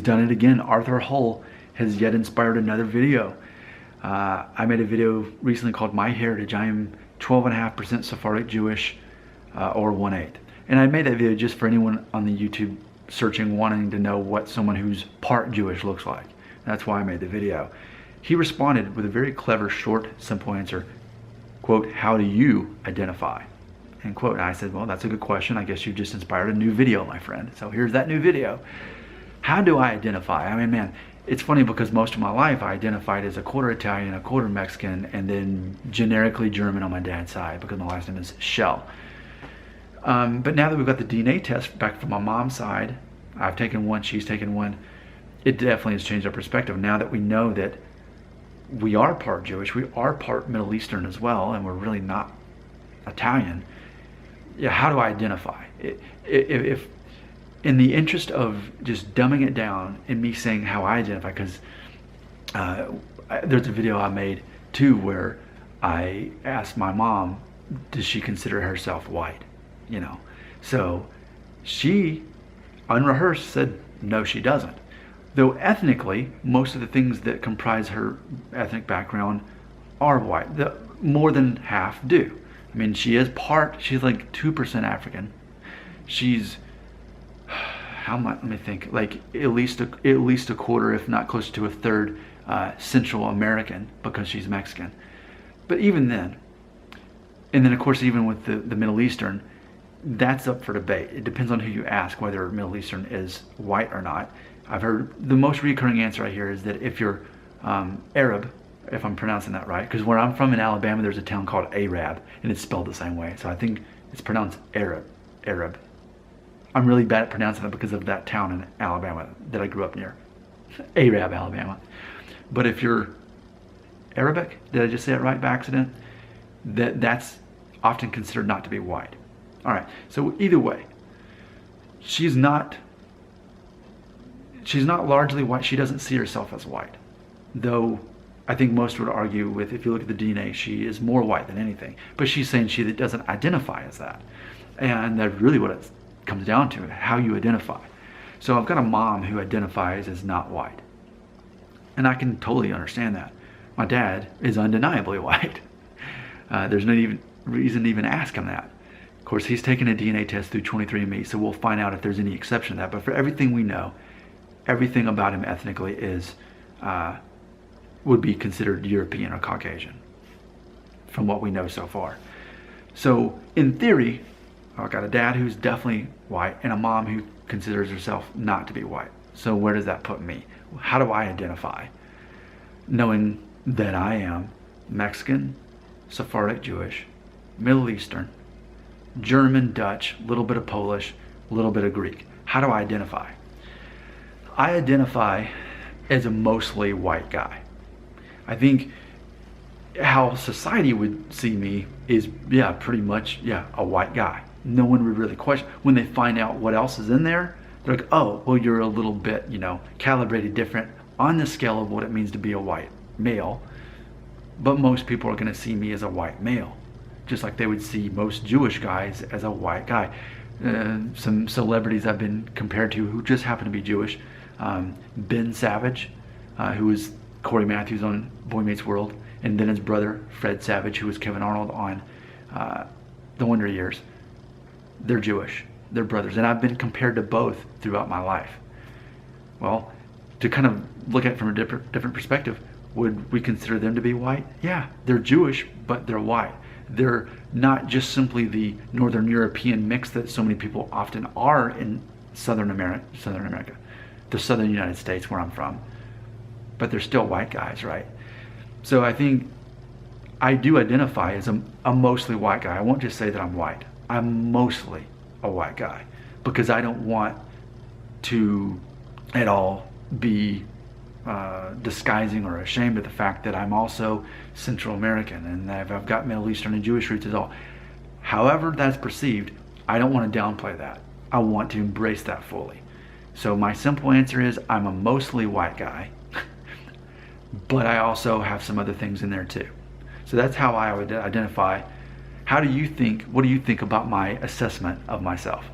done it again. Arthur Hull has yet inspired another video. I made a video recently called MyHeritage. I am 12.5% Sephardic Jewish, or 1/8. And I made that video just for anyone on the YouTube searching, wanting to know what someone who's part Jewish looks like. That's why I made the video. He responded with a very clever, short, simple answer. Quote, "How do you identify?" End quote. And I said, well, that's a good question. I guess you've just inspired a new video, my friend. So here's that new video. How do I identify? I mean, man, it's funny because most of my life I identified as a quarter Italian, a quarter Mexican, and then generically German on my dad's side because my last name is Shell. But now that we've got the DNA test back from my mom's side, I've taken one, she's taken one, it definitely has changed our perspective. Now that we know that we are part Jewish, we are part Middle Eastern as well, and we're really not Italian. Yeah, how do I identify? If in the interest of just dumbing it down and me saying how I identify, because there's a video I made too where I asked my mom, does she consider herself white? You know, so she, unrehearsed, said no, she doesn't. Though ethnically, most of the things that comprise her ethnic background are white. More than half do. I mean, she's like 2% African. She's, how much, let me think, like at least a quarter, if not close to a third, Central American, because she's Mexican. But even then, and then of course even with the Middle Eastern, that's up for debate. It depends on who you ask whether Middle Eastern is white or not. I've heard the most recurring answer I hear is that if you're Arab, if I'm pronouncing that right, because where I'm from in Alabama, there's a town called Arab, and it's spelled the same way. So I think it's pronounced Arab. I'm really bad at pronouncing it because of that town in Alabama that I grew up near, Arab, Alabama. But if you're Arabic, did I just say it right by accident? That's often considered not to be white. All right, so either way, she's not largely white. She doesn't see herself as white, though I think most would argue with, if you look at the DNA, she is more white than anything. But she's saying she doesn't identify as that. And that's really what it comes down to, how you identify. So I've got a mom who identifies as not white. And I can totally understand that. My dad is undeniably white. There's no even reason to even ask him that. Of course, he's taken a DNA test through 23andMe, so we'll find out if there's any exception to that. But for everything we know, everything about him ethnically is would be considered European or Caucasian, from what we know so far. So in theory, I've got a dad who's definitely white and a mom who considers herself not to be white. So where does that put me? How do I identify? Knowing that I am Mexican, Sephardic Jewish, Middle Eastern, German, Dutch, a little bit of Polish, a little bit of Greek. How do I identify? I identify as a mostly white guy. I think how society would see me is, yeah, pretty much, yeah, a white guy. No one would really question. When they find out what else is in there, they're like, oh, well, you're a little bit, calibrated different on the scale of what it means to be a white male. But most people are going to see me as a white male, just like they would see most Jewish guys as a white guy. Some celebrities I've been compared to who just happen to be Jewish. Ben Savage, who was Corey Matthews on Boy Meets World, and then his brother Fred Savage, who was Kevin Arnold on The Wonder Years. They're Jewish. They're brothers, and I've been compared to both throughout my life. Well, to kind of look at it from a different perspective, would we consider them to be white? Yeah, they're Jewish, but they're white. They're not just simply the Northern European mix that so many people often are in Southern America, the Southern United States where I'm from. But they're still white guys, right? So I think I do identify as a mostly white guy. I won't just say that I'm white. I'm mostly a white guy because I don't want to at all be disguising or ashamed of the fact that I'm also Central American and that I've got Middle Eastern and Jewish roots as all. However that's perceived, I don't want to downplay that. I want to embrace that fully. So my simple answer is I'm a mostly white guy, but I also have some other things in there too. So that's how I would identify. What do you think about my assessment of myself?